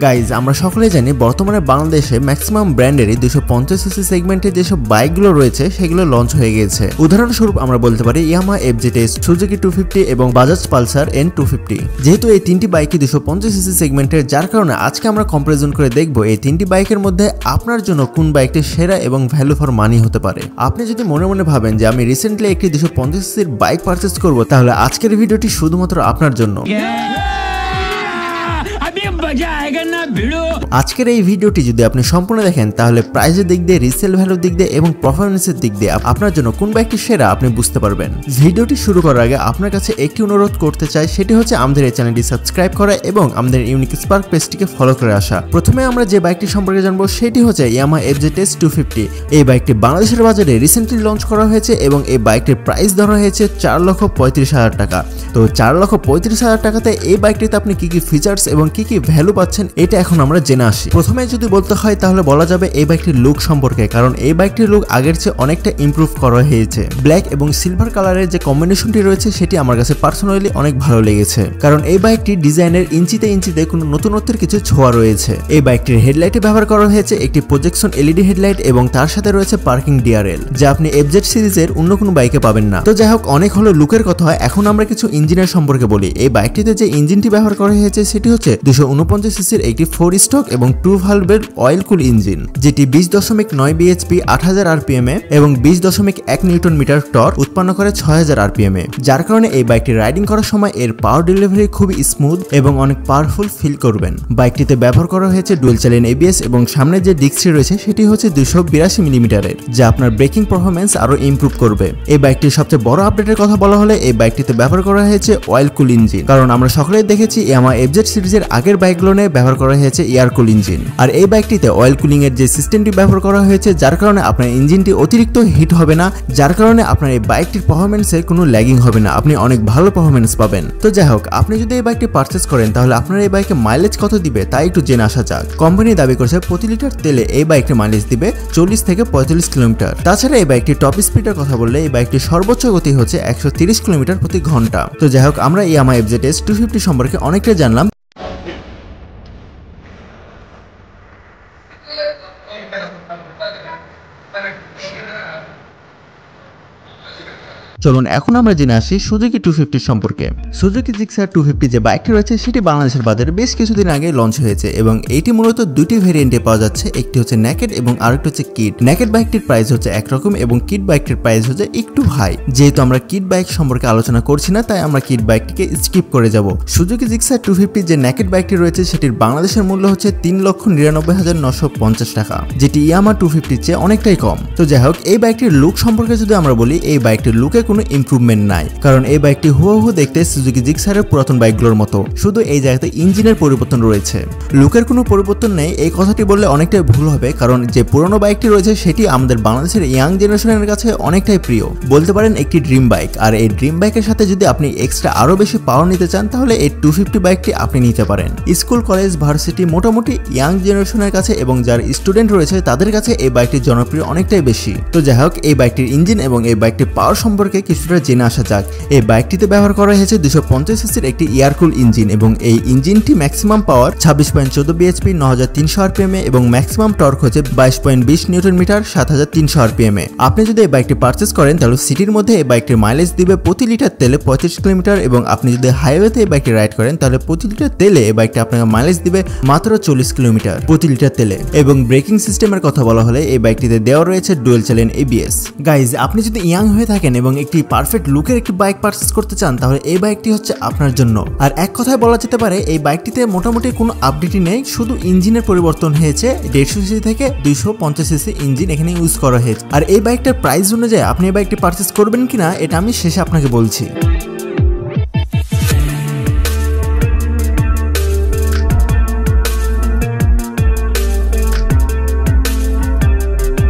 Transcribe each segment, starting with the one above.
Guys আমরা সকলেই জানি বর্তমানে বাংলাদেশে ম্যাক্সিমাম ব্র্যান্ডেরই 250 সিসি সেগমেন্টে যেসব বাইকগুলো রয়েছে সেগুলো লঞ্চ হয়ে গিয়েছে। উদাহরণস্বরূপ আমরা বলতে পারি ইয়ামাহা FZ-S, সুজুকি 250 এবং বাজাজ পালসার N250। যেহেতু এই তিনটি বাইকই 250 সিসি সেগমেন্টের, যার কারণে আজকে আমরা কম্পারিজন করে দেখব এই তিনটি বাইকের মধ্যে আপনার জন্য কোন বাইকটি সেরা এবং ভ্যালু ফর মানি হতে পারে। আপনি যদি মনে মনে ভাবেন যে আমি রিসেন্টলি একটি 250 সিসির বাইক পারচেজ করব, তাহলে আজকের ভিডিওটি শুধুমাত্র আপনার জন্য। আজকের এই ভিডিওটি যদি আপনি সম্পূর্ণ দেখেন তাহলে প্রাইসের দিক দিয়ে, রিসেল ভ্যালুর দিক দিয়ে এবং পারফরম্যান্সের দিক দিয়ে আপনার জন্য কোন বাইকটি সেরা আপনি বুঝতে পারবেন। ভিডিওটি শুরু করার আগে আপনার কাছে একটি অনুরোধ করতে চাই, সেটি হচ্ছে আমাদের এই চ্যানেলটি সাবস্ক্রাইব করা এবং আমাদের ইউনিক স্পার্ক পেজটিকে ফলো করে আসা। প্রথমে আমরা যে বাইকটি সম্পর্কে জানবো সেটি হচ্ছে ইয়ামাহা FZ-S 250। এই বাইকটি বাংলাদেশের বাজারে রিসেন্টলি লঞ্চ করা হয়েছে এবং এই বাইকটির প্রাইস ধরা হয়েছে 4,35,000 টাকা। তো 4,35,000 টাকাতে এই বাইকটিতে আপনি কি কি ফিচার্স এবং কি কি ভ্যালু পাচ্ছেন এটা এখন আমরা জেনে আসি। প্রথমে যদি বলতে হয় তাহলে বলা যাবে এই বাইকটির লুক সম্পর্কে, কারণ এই বাইকটির লুক আগের চেয়ে অনেকটা ইমপ্রুভ করা হয়েছে। ব্ল্যাক এবং সিলভার কালারের যে কম্বিনেশনটি রয়েছে সেটি আমার কাছে পার্সোনালি অনেক ভালো লেগেছে, কারণ এই বাইকটি ডিজাইনের ইঞ্চিতে ইঞ্চিতে কোনো নতুনত্বের কিছু ছোঁয়া রয়েছে। এই বাইকটির হেডলাইটে ব্যবহার করা হয়েছে একটি প্রজেকশন LED হেডলাইট এবং তার সাথে রয়েছে পার্কিং DRL, যা আপনি FZ সিরিজের অন্য কোনো বাইকে পাবেন না। তো যাই হোক, অনেক হলো লুকের কথা। এখন আমরা কিছু ইঞ্জিনের সম্পর্কে বলি। এই বাইকটিতে যে ইঞ্জিনটি ব্যবহার করা হয়েছে সেটি হচ্ছে 249 সিসির একটি 4 স্ট্রোক এবং 2 ভালভের অয়েল কুল ইঞ্জিন, যেটি 20.9 bhp 8000 rpm এবং 20.1 নিউটন মিটার টর্ক উৎপন্ন করে 6000 rpm, যার কারণে এই বাইকটি রাইডিং করার সময় এর পাওয়ার ডেলিভারি খুবই স্মুথ এবং অনেক পাওয়ারফুল ফিল করবেন। বাইকটিতে ব্যবহার করা হয়েছে ডুয়েল চ্যানেল ABS এবং সামনে যে ডিস্কটি রয়েছে সেটি হচ্ছে 282 মিলিমিটারের, যা আপনার ব্রেকিং পারফরম্যান্স আরো ইমপ্রুভ করবে। এই বাইকটির সবচেয়ে বড় আপডেটের কথা বলা হলে এই বাইকটিতে ব্যবহার করা হয়েছে অয়েল কুল ইঞ্জিন, কারণ আমরা সকলেই দেখেছি ইয়ামাহা FZ সিরিজের আগের বাইকগুলো নিয়ে ব্যবহার করা হয়েছে এয়ার কুল ইঞ্জিন, আর এই বাইকটিতে অয়েল কুলিং এর যে সিস্টেমটি ব্যবহার করা হয়েছে যার কারণে আপনার ইঞ্জিনটি অতিরিক্ত হিট হবে না, যার কারণে আপনার এই বাইকটির পারফরম্যান্সে কোনো ল্যাগিং হবে না, আপনি অনেক ভালো পারফরম্যান্স পাবেন। তো যাই হোক, আপনি যদি এই বাইকটি পারচেজ করেন তাহলে আপনার এই বাইকে মাইলেজ কত দিবে তা একটু জেনে আসা যাক। কোম্পানি দাবি করছে প্রতি লিটার তেলে এই বাইকটি মাইলেজ দিবে 40 থেকে 45 কিলোমিটার। তাছাড়া এই বাইকটি টপ স্পিডের কথা বললে এই বাইকটির সর্বোচ্চ গতি হচ্ছে 130 কিলোমিটার প্রতি ঘন্টা। তো যাই হোক, আমরা ইয়ামাহা FZ-S 250 সম্পর্কে অনেকটা জানলাম। চলুন এখন আমরা জেনে আসি সুজুকি 250 সম্পর্কে। সুজুকি জিক্সার 250 যে বাইকটি রয়েছে সেটি বাংলাদেশের বাজারে বেশ কিছুদিন আগে লঞ্চ হয়েছে এবং এটি মূলত দুটি ভেরিয়েন্টে পাওয়া যাচ্ছে, একটি হচ্ছে নেকেড এবং আরেকটি হচ্ছে কিড। নেকেড বাইকটির প্রাইস হচ্ছে একরকম এবং কিড বাইকটির প্রাইস হচ্ছে একটু হাই। যেহেতু আমরা কিড বাইক সম্পর্কে আলোচনা করছি না, তাই আমরা কিড বাইকটিকে স্কিপ করে যাব। সুজুকি জিক্সার 250 যে নেকেড বাইকটি রয়েছে সেটির বাংলাদেশের মূল্য হচ্ছে 3,99,950 টাকা, যেটি ইয়ামাহা 250 চেয়ে অনেকটাই কম। তো যাই হোক, এই বাইকটির লুক সম্পর্কে যদি আমরা বলি, এই বাইকটির লুকে কোনো ইমপ্রুভমেন্ট নাই, কারণ এই বাইকটি হুবহু দেখতে সুজুকি জিক্সারের পুরাতন বাইকগুলোর মতো, শুধু এই জায়গাতে ইঞ্জিনের পরিবর্তন রয়েছে। লুকের কোনো পরিবর্তন নেই এই কথাটি বললে অনেকটাই ভুল হবে, কারণ যে পুরনো বাইকটি রয়েছে সেটি আমাদের বাংলাদেশের ইয়াং জেনারেশনের কাছে অনেকটাই প্রিয়, বলতে পারেন একটি ড্রিম বাইক। আর এই ড্রিম বাইকের সাথে যদি আপনি এক্সট্রা আরো বেশি পাওয়ার নিতে চান তাহলে এই 250 বাইকটি আপনি নিতে পারেন। স্কুল, কলেজ, ভার্সিটি মোটামুটি ইয়াং জেনারেশনের কাছে এবং যারা স্টুডেন্ট রয়েছে তাদের কাছে এই বাইকটির জনপ্রিয় অনেকটাই বেশি। তো যাই হোক, এই বাইকটির ইঞ্জিন এবং এই বাইকটির পাওয়ার সম্পর্কে কিছুটা জেনে আসা যাক। এই বাইকটিতে ব্যবহার করা হয়েছে 250 সিসির একটি এয়ার কুল ইঞ্জিন এবং এই ইঞ্জিনটি ম্যাক্সিমাম পাওয়ার 26.14 bhp 9300 rpm এবং ম্যাক্সিমাম টর্ক হচ্ছে 22.20 নিউটন মিটার 7300 rpm। আপনি যদি এই বাইকটি পারচেজ করেন তাহলে সিটির মধ্যে এই বাইকটির মাইলেজ দিবে প্রতি লিটার তেলে 35 কিলোমিটার এবং আপনি যদি হাইওয়েতে এই বাইকটি রাইড করেন তাহলে প্রতি লিটার তেলে এই বাইকটি আপনাকে মাইলেজ দিবে মাত্র 40 কিলোমিটার প্রতি লিটার তেলে। এবং ব্রেকিং সিস্টেমের কথা বলা হলে এই বাইকটিতে দেওয়া রয়েছে ডুয়েল চ্যানেল ABS। গাইজ, আপনি যদি ইয়াং হয়ে থাকেন এবং একটি পারফেক্ট লুকের একটি বাইক পারচেজ করতে চান তাহলে এই বাইকটি হচ্ছে আপনার জন্য। আর এক কথায় বলা যেতে পারে এই বাইকটিতে মোটামুটি কোনো আপডেটই নেই, শুধু ইঞ্জিনের পরিবর্তন হয়েছে। 150 সিসি থেকে 250 সিসি ইঞ্জিন এখানে ইউজ করা হয়েছে। আর এই বাইকটার প্রাইস অনুযায়ী আপনি এই বাইকটি পারচেজ করবেন কিনা এটা আমি শেষে আপনাকে বলছি।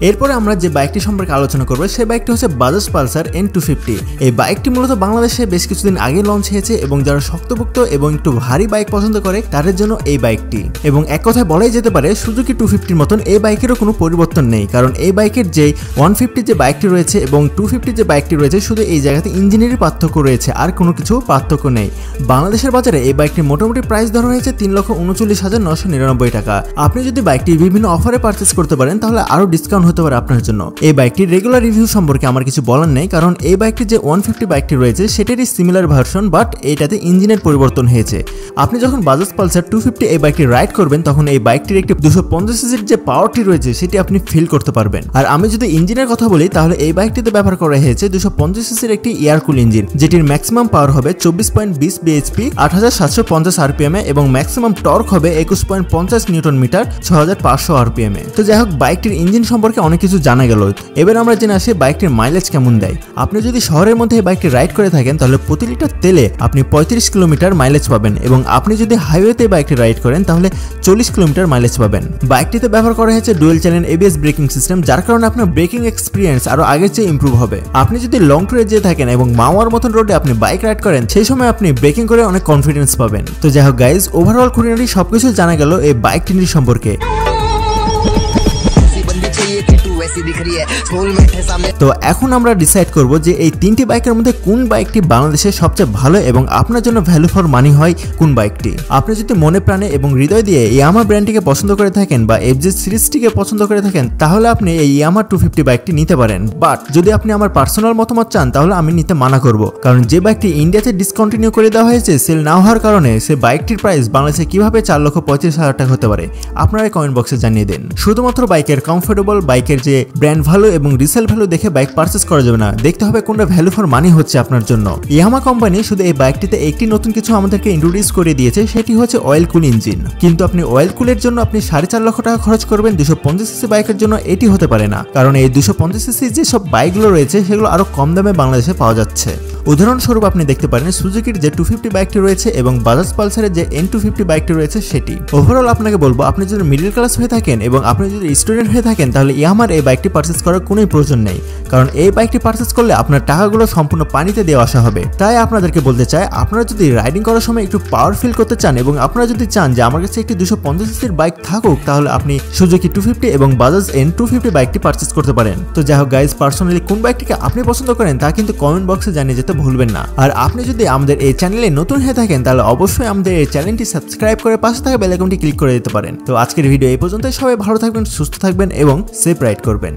এরপরে আমরা যে বাইকটি সম্পর্কে আলোচনা করবো সেই বাইকটি হচ্ছে বাজাজ পালসার N250। এই বাইকটি মূলত বাংলাদেশে বেশ কিছুদিন আগে লঞ্চ হয়েছে এবং যারা শক্তপোক্ত এবং একটু ভারী বাইক পছন্দ করে তাদের জন্য এই বাইকটি। এবং এক কথায় বলাই যেতে পারে সুজুকি 250 মতন এই বাইকেরও কোনো পরিবর্তন নেই, কারণ এই বাইকের যে 150 যে বাইকটি রয়েছে এবং 250 যে বাইকটি রয়েছে শুধু এই জায়গাতে ইঞ্জিনেরই পার্থক্য রয়েছে, আর কোনো কিছু পার্থক্য নেই। বাংলাদেশের বাজারে এই বাইকটির মোটামুটি প্রাইস ধরা হয়েছে 3,39,999 টাকা। আপনি যদি বাইকটি বিভিন্ন অফারে পারচেস করতে পারেন তাহলে আরো ডিসকাউন্ট হতে পারে আপনার জন্য। এই বাইকটির রেগুলার রিভিউ সম্পর্কে আমার কিছু বলার নেই, কারণ এই বাইকটি যে 150 বাইকটি রয়েছে সেটারই সিমিলার ভার্সন, বাট এইটাতে ইঞ্জিনের পরিবর্তন হয়েছে। আপনি যখন বাজাজ পালসার 250 এই বাইকটি রাইড করবেন তখন এই বাইকটির একটি 250 সিসির যে পাওয়ারটি রয়েছে সেটি আপনি ফিল করতে পারবেন। আর আমি যদি ইঞ্জিনের কথা বলি তাহলে এই বাইকটিতে ব্যবহার করা হয়েছে 250 সিসির একটি এয়ার কুল ইঞ্জিন, যেটির ম্যাক্সিমাম পাওয়ার হবে 24.20 bhp 8750 rpm এ এবং ম্যাক্সিমাম টর্ক হবে 21.50 নিউটন মিটার 6500 rpm এ। তো যাই হোক, বাইকটির ইঞ্জিন সম্পর্কে অনেক কিছু জানা গেল। এবার আমরা জেনে আসি বাইকটির মাইলেজ কেমন দেয়। আপনি যদি শহরের মধ্যে এই বাইকটি রাইড করে থাকেন তাহলে প্রতি লিটার তেলে আপনি 35 কিলোমিটার মাইলেজ পাবেন এবং আপনি যদি হাইওয়েতে বাইকটি রাইড করেন তাহলে 40 কিলোমিটার মাইলেজ পাবেন। বাইকটিতে ব্যবহার করা হয়েছে dual channel ABS braking system, যার কারণে আপনার ব্রেকিং এক্সপিরিয়েন্স আরো আগের চেয়ে ইমপ্রুভ হবে। আপনি যদি লং ট্যুরে যেয়ে থাকেন এবং মাওয়ার মতন রোডে আপনি বাইক রাইড করেন সেই সময় আপনি ব্রেকিং করে অনেক কনফিডেন্স পাবেন। তো যাই হোক গাইজ, ওভারঅল খুঁটিনাটি সবকিছু জানা গেল এই বাইকটির সম্পর্কে। তো এখন আমরা ডিসাইড করব যে এই তিনটি বাইকের মধ্যে কোন বাইকটি বাংলাদেশের সবচেয়ে ভালো এবং আপনার জন্য ভ্যালু ফর মানি হয় কোন বাইকটি। আপনি যদি মনে প্রাণে এবং হৃদয় দিয়ে ইয়ামাহা ব্র্যান্ডটিকে পছন্দ করে থাকেন বা FJ সিরিজটিকে পছন্দ করে থাকেন তাহলে আপনি এই ইয়ামাহা 250 বাইকটি নিতে পারেন। বাট যদি আপনি আমার পার্সোনাল মতামত চান তাহলে আমি নিতে মানা করব, কারণ যে বাইকটি ইন্ডিয়াতে ডিসকন্টিনিউ করে দেওয়া হয়েছে সেল না হওয়ার কারণে সে বাইকটির প্রাইস বাংলাদেশে কিভাবে 4,35,000 টাকা হতে পারে আপনারা কমেন্ট বক্সে জানিয়ে দিন। শুধুমাত্র বাইকের কমফোর্টেবল, বাইকের যে ব্র্যান্ড ভ্যালু এবং রিসেল ভ্যালু দেখে বাইক পারচেস করা যাবে না, দেখতে হবে কোনটা ভ্যালু ফর মানি হচ্ছে আপনার জন্য। ইয়ামাহা কোম্পানি শুধু এই বাইকটিতে একটি নতুন কিছু আমাদেরকে ইন্ট্রোডিউস করে দিয়েছে, সেটি হচ্ছে অয়েল কুল ইঞ্জিন। কিন্তু আপনি অয়েল কুলের জন্য আপনি 4.5 লক্ষ টাকা খরচ করবেন 250 সিসি বাইকের জন্য, এটি হতে পারে না, কারণ এই 250 সিসি যে সব বাইকগুলো রয়েছে সেগুলো আরো কম দামে বাংলাদেশে পাওয়া যাচ্ছে। উদাহরণস্বরূপ আপনি দেখতে পারেন সুজুকির যে 250 বাইকটি রয়েছে এবং বাজাজ পালসারের যে N250 বাইকটি রয়েছে সেটি। ওভারঅল আপনাকে বলবো, আপনি যদি মিডল ক্লাস হয়ে থাকেন এবং আপনি যদি স্টুডেন্ট হয়ে থাকেন তাহলে ইয়ামাহার এই বাইকটি পারচেস করার কোনো প্রয়োজন নেই, কারণ এই বাইকটি পারচেস করলে আপনার টাকাগুলো সম্পূর্ণ পানিতে দেওয়া আসা হবে। তাই আপনাদেরকে বলতে চাই, আপনারা যদি রাইডিং করার সময় একটু পাওয়ার ফিল করতে চান এবং আপনারা যদি চান যে আমার কাছে একটি 250 সিসির বাইক থাকুক তাহলে আপনি সুজুকি 250 এবং বাজাজ N250 বাইকটি পারচেস করতে পারেন। তো যাই হোক গাইজ, পার্সোনালি কোন বাইকটিকে আপনি পছন্দ করেন তা কিন্তু কমেন্ট বক্সে জানিয়ে যেতে ভুলবেন না। আর আপনি যদি আমাদের এই চ্যানেলে নতুন হয়ে থাকেন তাহলে অবশ্যই আমাদের এই চ্যানেলটি সাবস্ক্রাইব করে পাশে থাকা বেল আইকনটি ক্লিক করে দিতে পারেন। তো আজকের ভিডিও এই পর্যন্তই। সবাই ভালো থাকবেন, সুস্থ থাকবেন এবং সেফ রাইড করবেন।